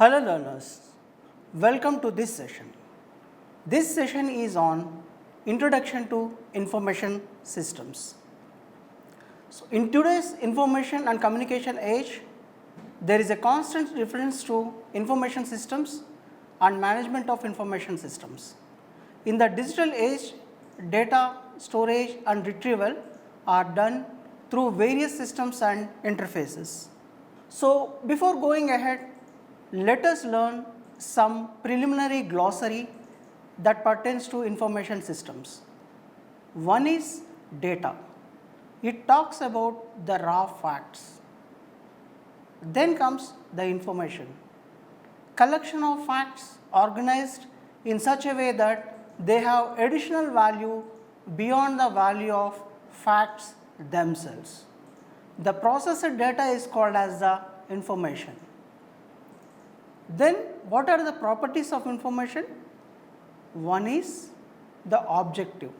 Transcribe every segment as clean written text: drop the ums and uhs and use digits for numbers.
Hello learners, welcome to this session. This session is on Introduction to Information Systems. So, in today's information and communication age, there is a constant reference to information systems and management of information systems. In the digital age, data storage and retrieval are done through various systems and interfaces. So, before going ahead, let us learn some preliminary glossary that pertains to information systems. One is data. It talks about the raw facts. Then comes the information. Collection of facts organized in such a way that they have additional value beyond the value of facts themselves. The processed data is called as the information. Then what are the properties of information? One is the objective.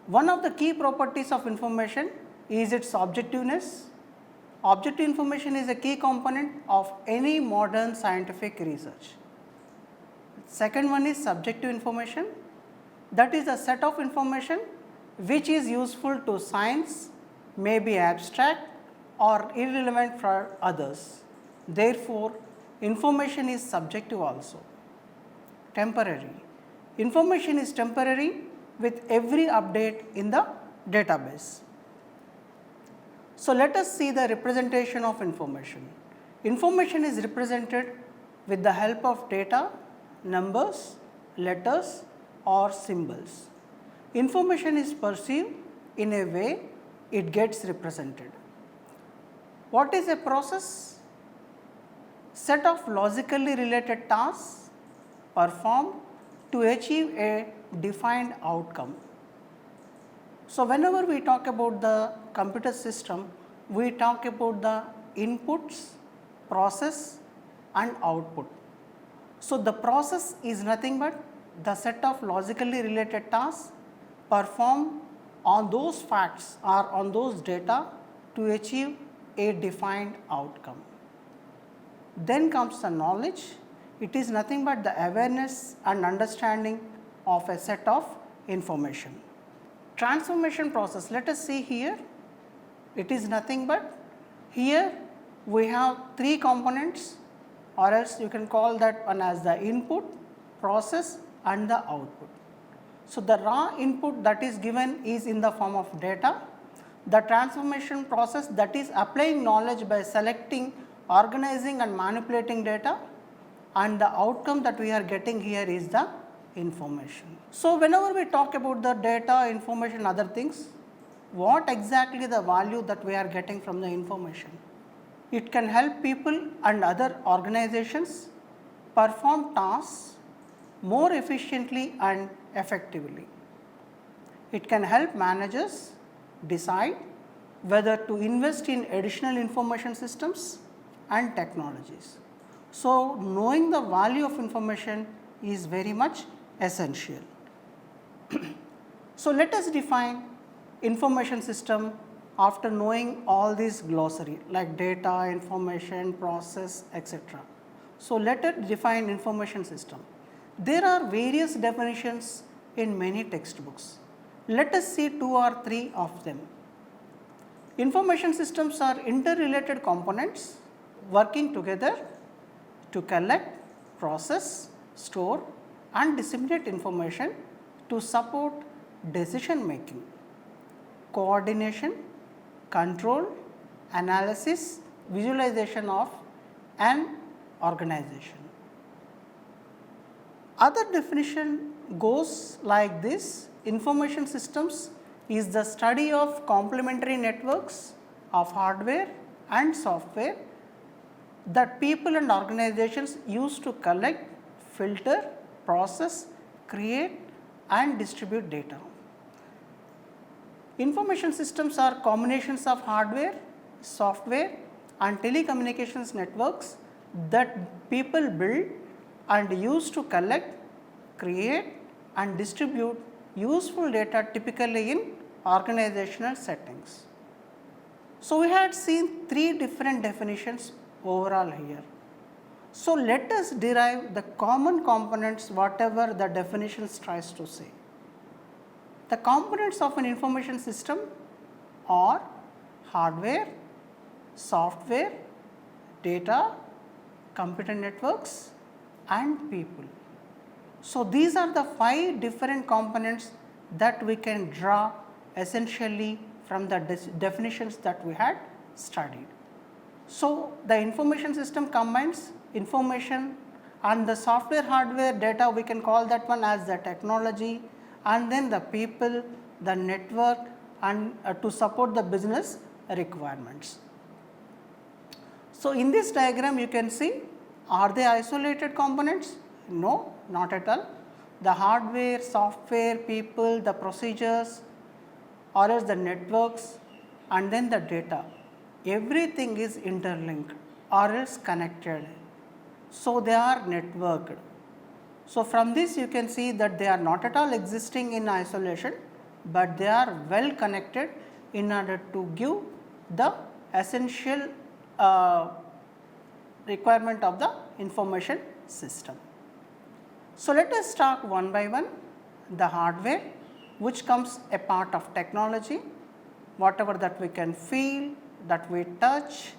One of the key properties of information is its objectiveness. Objective information is a key component of any modern scientific research. Second one is subjective information. That is a set of information which is useful to science, may be abstract or irrelevant for others. Therefore, information is subjective also. Temporary. Information is temporary with every update in the database. So, let us see the representation of information. Information is represented with the help of data, numbers, letters or symbols. Information is perceived in a way it gets represented. What is a process? Set of logically related tasks performed to achieve a defined outcome. So, whenever we talk about the computer system, we talk about the inputs, process and output. So, the process is nothing but the set of logically related tasks performed on those facts or on those data to achieve a defined outcome. Then comes the knowledge. It is nothing but the awareness and understanding of a set of information. Transformation process, let us see here. It is nothing but here we have three components, or else you can call that one as the input, process and the output. So, the raw input that is given is in the form of data. The transformation process, that is applying knowledge by selecting, organizing and manipulating data, and the outcome that we are getting here is the information. So, whenever we talk about the data, information, other things, what exactly the value that we are getting from the information? It can help people and other organizations perform tasks more efficiently and effectively. It can help managers decide whether to invest in additional information systems and technologies. So, knowing the value of information is very much essential. So, let us define information system after knowing all these glossary like data, information, process, etc. So, let us define information system. There are various definitions in many textbooks. Let us see two or three of them. Information systems are interrelated components working together to collect, process, store and disseminate information to support decision making, coordination, control, analysis, visualization of an organization. Other definition goes like this: information systems is the study of complementary networks of hardware and software that people and organizations use to collect, filter, process, create and distribute data. Information systems are combinations of hardware, software and telecommunications networks that people build and use to collect, create and distribute useful data, typically in organizational settings. So, we had seen three different definitions overall here. So, let us derive the common components whatever the definitions tries to say. The components of an information system are hardware, software, data, computer networks and people. So, these are the 5 different components that we can draw essentially from the definitions that we had studied. So, the information system combines information and the software, hardware, data, we can call that one as the technology, and then the people, the network and to support the business requirements. So, in this diagram you can see, are they isolated components? No, not at all. The hardware, software, people, the procedures or else the networks and then the data, everything is interlinked or else connected. So, they are networked. So, from this you can see that they are not at all existing in isolation, but they are well connected in order to give the essential requirement of the information system. So, let us talk one by one. The hardware, which comes a part of technology, whatever that we can feel, that we touch,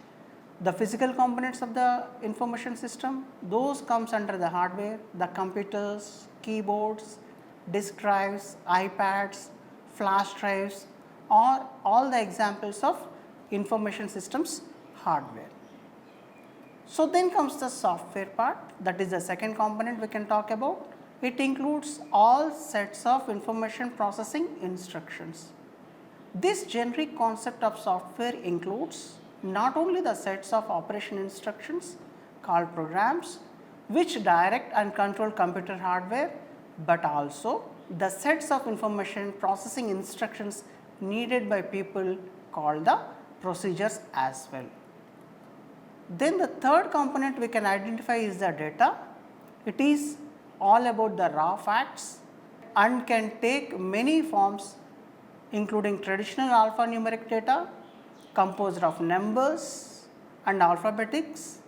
the physical components of the information system, those comes under the hardware, the computers, keyboards, disk drives, iPads, flash drives are all the examples of information systems hardware. So, then comes the software part, that is the second component we can talk about. It includes all sets of information processing instructions. This generic concept of software includes not only the sets of operation instructions called programs which direct and control computer hardware, but also the sets of information processing instructions needed by people called the procedures as well. Then the third component we can identify is the data. It is all about the raw facts and can take many forms, including traditional alphanumeric data composed of numbers and alphabetics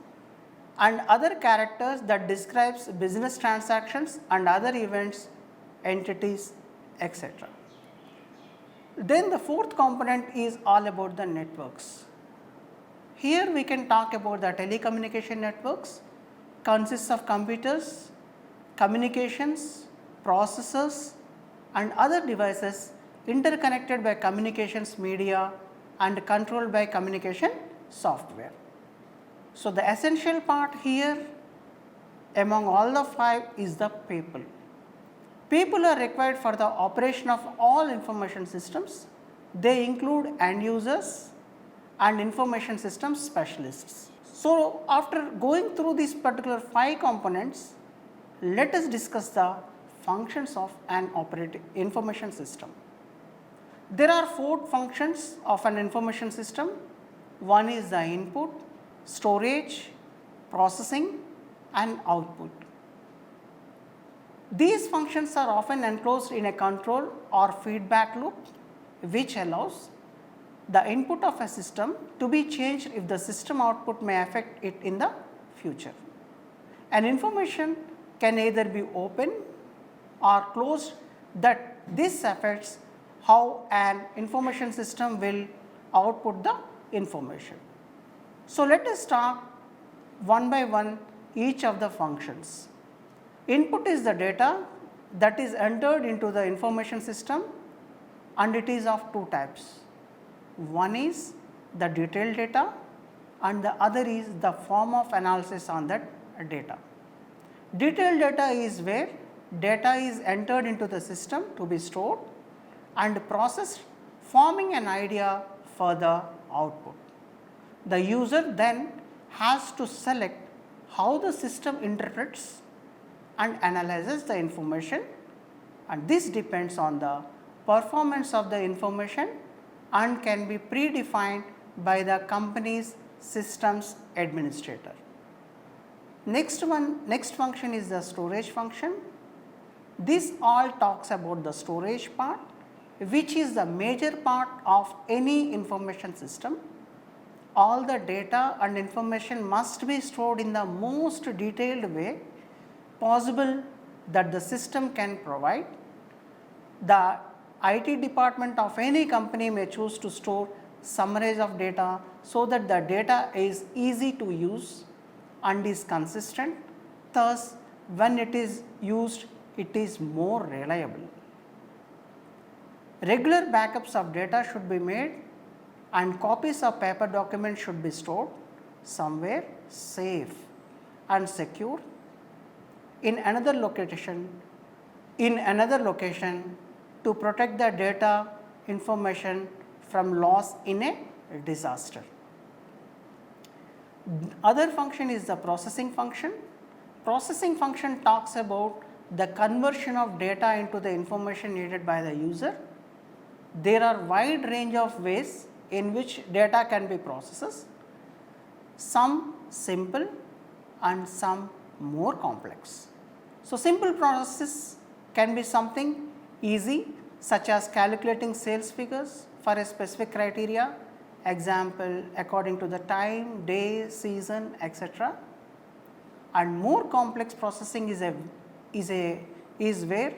and other characters that describes business transactions and other events, entities, etc. Then the fourth component is all about the networks. Here we can talk about the telecommunication networks, consists of computers, communications, processors and other devices interconnected by communications media and controlled by communication software. So, the essential part here among all the 5 is the people. People are required for the operation of all information systems. They include end users and information systems specialists. So, after going through these particular 5 components, let us discuss the functions of an operating information system. There are 4 functions of an information system. One is the input, storage, processing and output. These functions are often enclosed in a control or feedback loop which allows the input of a system to be changed if the system output may affect it in the future. An information can either be open or closed, that this affects how an information system will output the information. So, let us talk one by one each of the functions. Input is the data that is entered into the information system and it is of 2 types. One is the detailed data and the other is the form of analysis on that data. Detailed data is where data is entered into the system to be stored and processed, forming an idea for the output. The user then has to select how the system interprets and analyzes the information, and this depends on the performance of the information and can be predefined by the company's systems administrator. Next function is the storage function. This all talks about the storage part, which is the major part of any information system. all the data and information must be stored in the most detailed way possible that the system can provide. The IT department of any company may choose to store summaries of data so that the data is easy to use and is consistent. Thus, when it is used, it is more reliable. Regular backups of data should be made and copies of paper documents should be stored somewhere safe and secure in another location to protect the data information from loss in a disaster. Other function is the processing function. Processing function talks about the conversion of data into the information needed by the user. There are wide range of ways in which data can be processed, some simple and some more complex. So, simple process can be something easy such as calculating sales figures for a specific criteria, example according to the time, day, season, etc. And more complex processing is where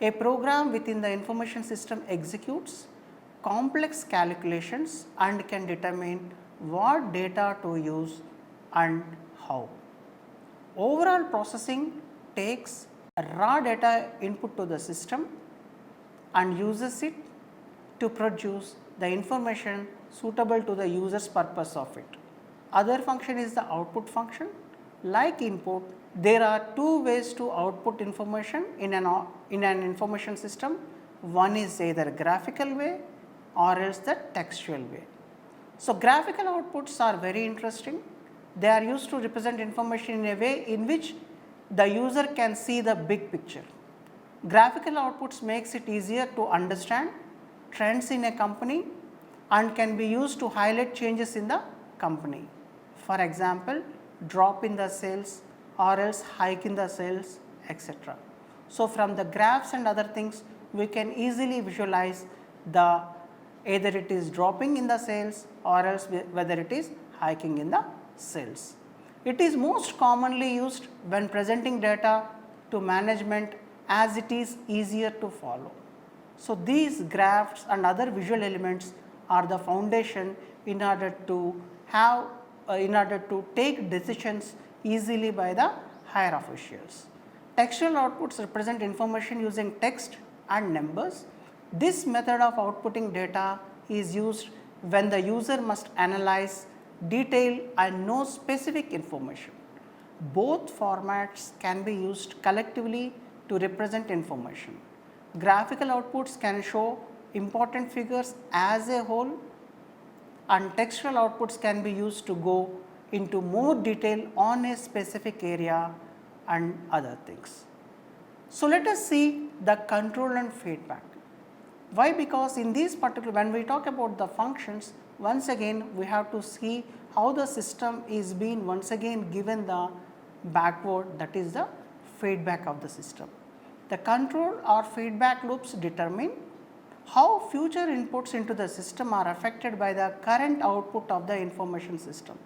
a program within the information system executes complex calculations and can determine what data to use and how. Overall processing takes raw data input to the system and uses it to produce the information suitable to the user's purpose of it. Other function is the output function. Like input, there are two ways to output information in an information system. One is either graphical way or else the textual way. So, graphical outputs are very interesting. They are used to represent information in a way in which the user can see the big picture. Graphical outputs makes it easier to understand trends in a company and can be used to highlight changes in the company. For example, drop in the sales or else hike in the sales, etc. So, from the graphs and other things, we can easily visualize the either it is dropping in the sales or else whether it is hiking in the sales. It is most commonly used when presenting data to management as it is easier to follow. So, these graphs and other visual elements are the foundation in order to take decisions easily by the higher officials. Textual outputs represent information using text and numbers. This method of outputting data is used when the user must analyze, detail and know specific information. Both formats can be used collectively to represent information. Graphical outputs can show important figures as a whole and textual outputs can be used to go into more detail on a specific area and other things. So, let us see the control and feedback. Why? Because in these particular, when we talk about the functions, once again we have to see how the system is being once again given the backward, that is the feedback of the system. The control or feedback loops determine how future inputs into the system are affected by the current output of the information system.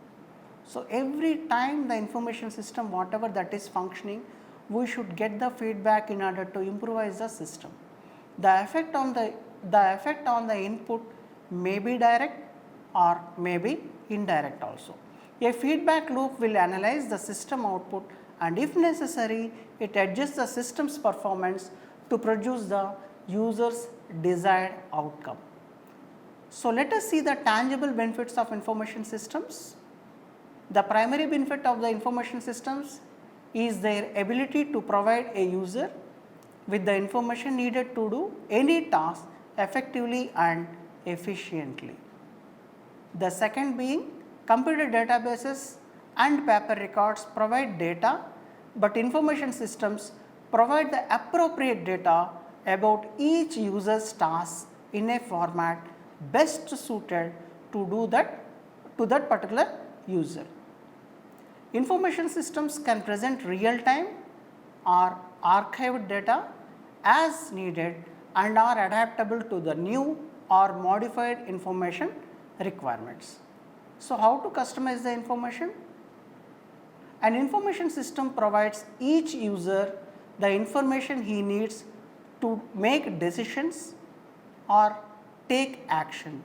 So, every time the information system whatever that is functioning, we should get the feedback in order to improvise the system. The effect on the input may be direct or may be indirect also. A feedback loop will analyze the system output and if necessary, it adjusts the system's performance to produce the user's desired outcome. So, let us see the tangible benefits of information systems. The primary benefit of the information systems is their ability to provide a user with the information needed to do any task effectively and efficiently. The second being computer databases and paper records provide data, but information systems provide the appropriate data about each user's task in a format best suited to do that to that particular user. Information systems can present real time or archived data as needed and are adaptable to the new or modified information requirements. So, how to customize the information? An information system provides each user the information he needs to make decisions or take action.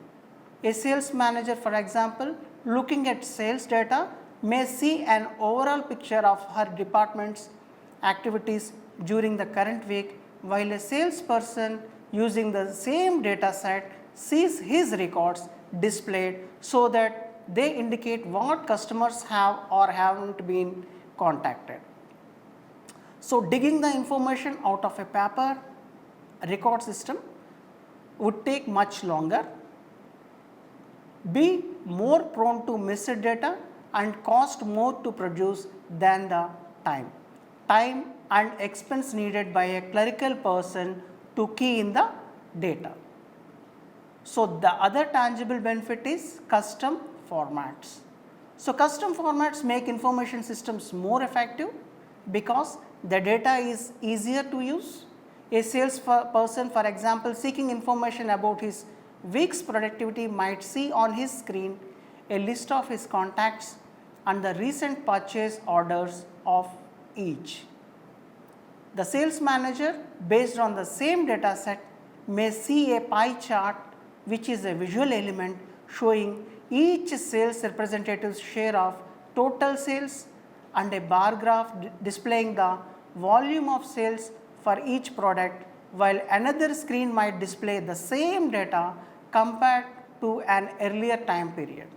A sales manager, for example, looking at sales data may see an overall picture of her department's activities during the current week, while a salesperson using the same data set sees his records displayed so that they indicate what customers have or haven't been contacted. So, digging the information out of a paper record system would take much longer, be more prone to missed data and cost more to produce than the time and expense needed by a clerical person to key in the data. So, the other tangible benefit is custom formats. So, custom formats make information systems more effective because the data is easier to use. A salesperson, for example, seeking information about his week's productivity might see on his screen a list of his contacts and the recent purchase orders of each. The sales manager, based on the same data set, may see a pie chart, which is a visual element showing each sales representative's share of total sales, and a bar graph displaying the volume of sales for each product, while another screen might display the same data compared to an earlier time period.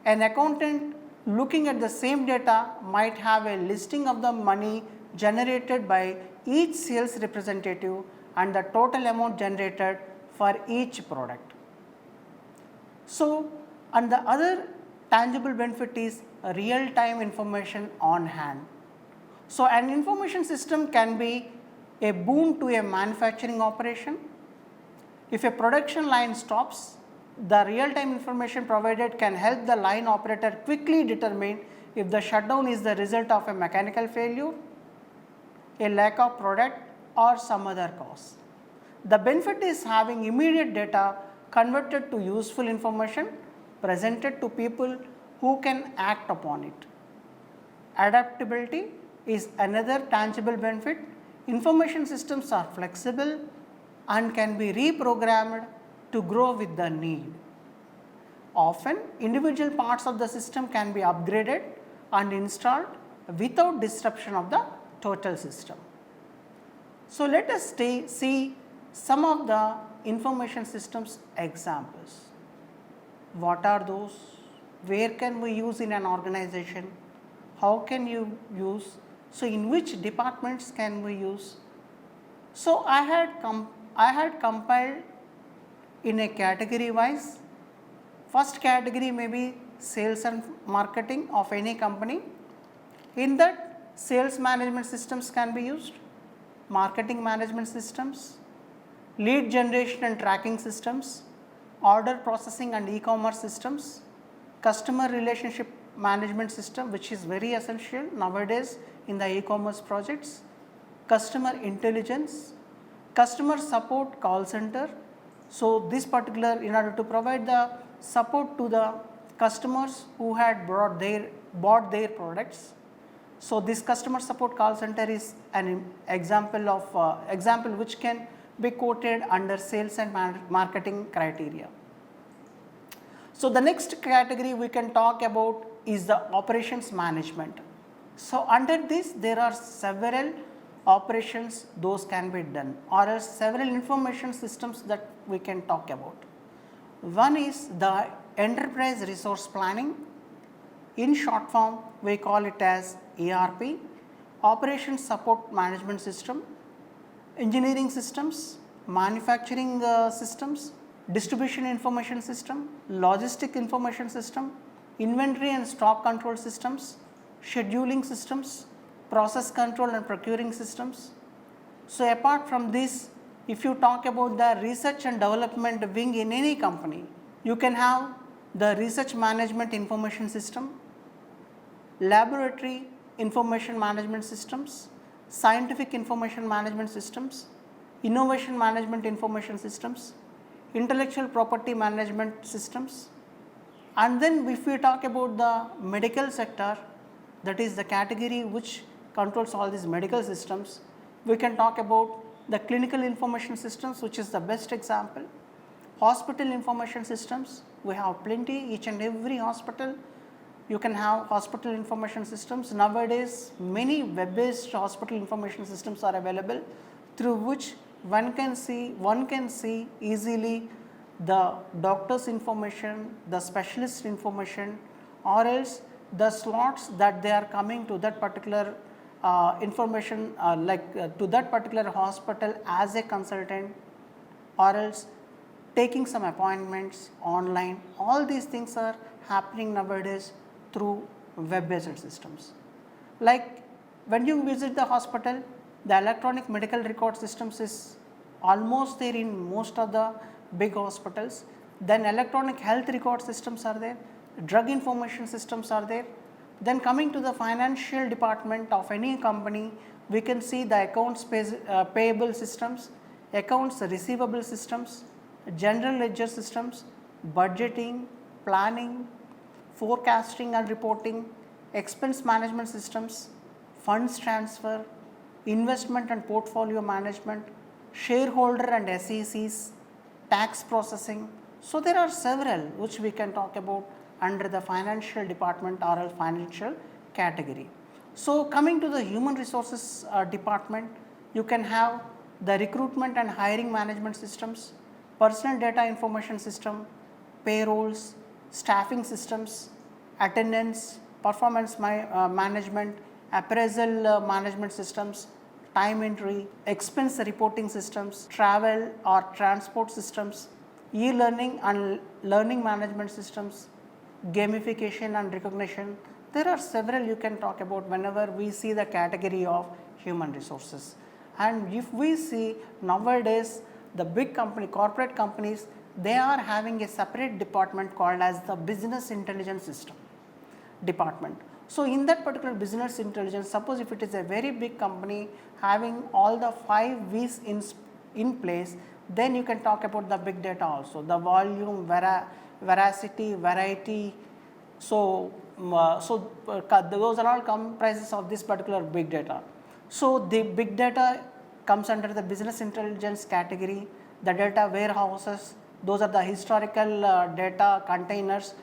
An accountant looking at the same data might have a listing of the money generated by each sales representative and the total amount generated for each product. So, and the other tangible benefit is real time information on hand. So, an information system can be a boon to a manufacturing operation. If a production line stops, the real time information provided can help the line operator quickly determine if the shutdown is the result of a mechanical failure, a lack of product, or some other cause. The benefit is having immediate data converted to useful information presented to people who can act upon it. Adaptability is another tangible benefit. Information systems are flexible and can be reprogrammed to grow with the need. Often, individual parts of the system can be upgraded and installed without disruption of the total system. So, let us see some of the information systems examples. What are those? Where can we use in an organization? How can you use? So, in which departments can we use? So, I had compiled in a category wise. First category may be sales and marketing of any company. In that, sales management systems can be used, marketing management systems, lead generation and tracking systems, order processing and e-commerce systems, customer relationship management system, which is very essential nowadays in the e-commerce projects, customer intelligence, customer support call center. So, this particular, in order to provide the support to the customers who had bought their products. So, this customer support call center is an example of example which can be quoted under sales and marketing criteria. So, the next category we can talk about is the operations management. So, under this there are several operations those can be done, or else several information systems that we can talk about. One is the enterprise resource planning. In short form, we call it as ERP, operations support management system, engineering systems, manufacturing systems, distribution information system, logistic information system, inventory and stock control systems, scheduling systems, process control and procuring systems. So, apart from this, if you talk about the research and development wing in any company, you can have the research management information system, laboratory information management systems, scientific information management systems, innovation management information systems, intellectual property management systems, And then if we talk about the medical sector, that is the category which controls all these medical systems, we can talk about the clinical information systems, which is the best example. Hospital information systems, we have plenty, each and every hospital you can have hospital information systems. Nowadays many web based hospital information systems are available, through which one can see easily the doctor's information, the specialist information, or else the slots that they are coming to that particular information to that particular hospital as a consultant, or else taking some appointments online. All these things are happening nowadays through web based systems. Like when you visit the hospital, the electronic medical record systems is almost there in most of the big hospitals. Then electronic health record systems are there, drug information systems are there. Then coming to the financial department of any company, we can see the accounts payable systems, accounts receivable systems, general ledger systems, budgeting, planning, forecasting and reporting, expense management systems, funds transfer, investment and portfolio management, shareholder and SECs, tax processing. So there are several which we can talk about under the financial department or a financial category. So coming to the human resources department, you can have the recruitment and hiring management systems, personal data information system, payrolls, staffing systems, attendance, performance management, appraisal management systems, time entry, expense reporting systems, travel or transport systems, e-learning and learning management systems, gamification and recognition. There are several you can talk about whenever we see the category of human resources. And if we see nowadays the big company, corporate companies, they are having a separate department called as the business intelligence system department. So in that particular business intelligence, suppose if it is a very big company having all the 5 V's in place, then you can talk about the big data also, the volume, veracity, variety. So, those are all comprises of this particular big data. So the big data comes under the business intelligence category. The data warehouses, those are the historical data containers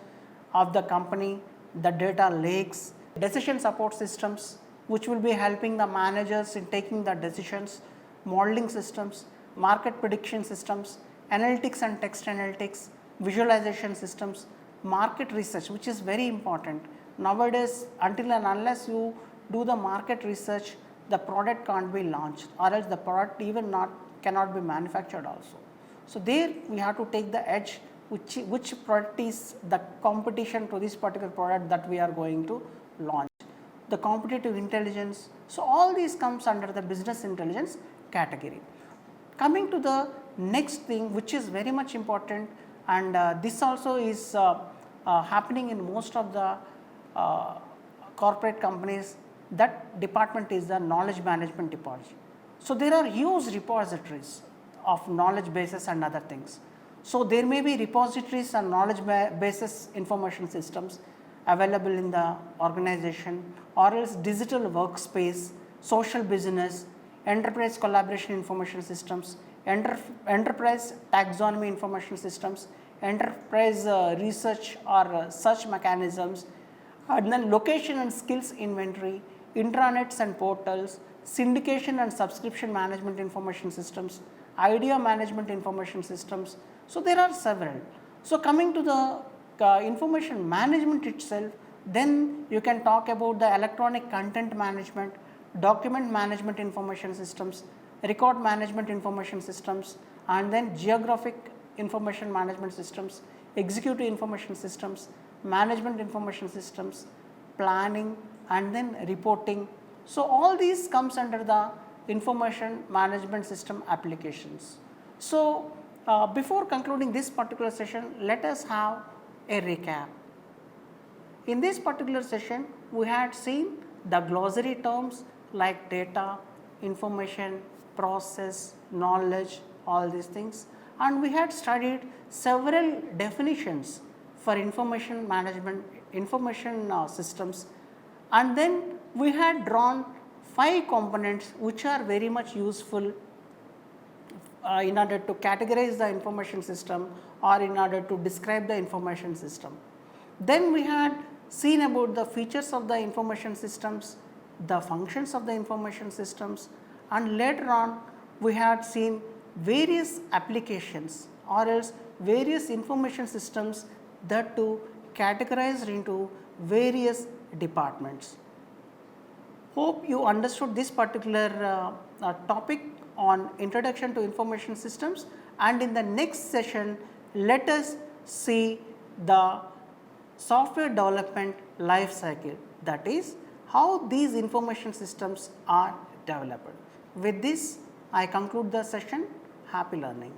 of the company, the data lakes, decision support systems which will be helping the managers in taking the decisions, modeling systems, market prediction systems, analytics and text analytics, visualization systems, market research, which is very important. Nowadays, until and unless you do the market research, the product can't be launched, or else the product even cannot be manufactured also. So there we have to take the edge, which product is the competition to this particular product that we are going to launch, the competitive intelligence. So all these comes under the business intelligence category. Coming to the next thing, which is very much important, and this also is happening in most of the corporate companies, that department is the knowledge management department. So there are huge repositories of knowledge bases and other things. So there may be repositories and knowledge bases information systems available in the organization, or else digital workspace, social business, enterprise collaboration information systems, enterprise taxonomy information systems, enterprise research or search mechanisms, and then location and skills inventory, intranets and portals, syndication and subscription management information systems, idea management information systems. So there are several. So coming to the information management itself, then you can talk about the electronic content management, document management information systems, record management information systems, and then geographic information management systems, executive information systems, management information systems, planning, and then reporting. So all these comes under the information management system applications. So before concluding this particular session, let us have a recap. In this particular session, we had seen the glossary terms like data, information, process, knowledge, all these things, and we had studied several definitions for information management, information systems, and then we had drawn 5 components which are very much useful in order to categorize the information system or in order to describe the information system. Then we had seen about the features of the information systems, the functions of the information systems, and later on we had seen various applications or else various information systems that too categorized into various departments. Hope you understood this particular topic on introduction to information systems, and in the next session let us see the software development life cycle, that is how these information systems are developed. With this I conclude the session. Happy learning.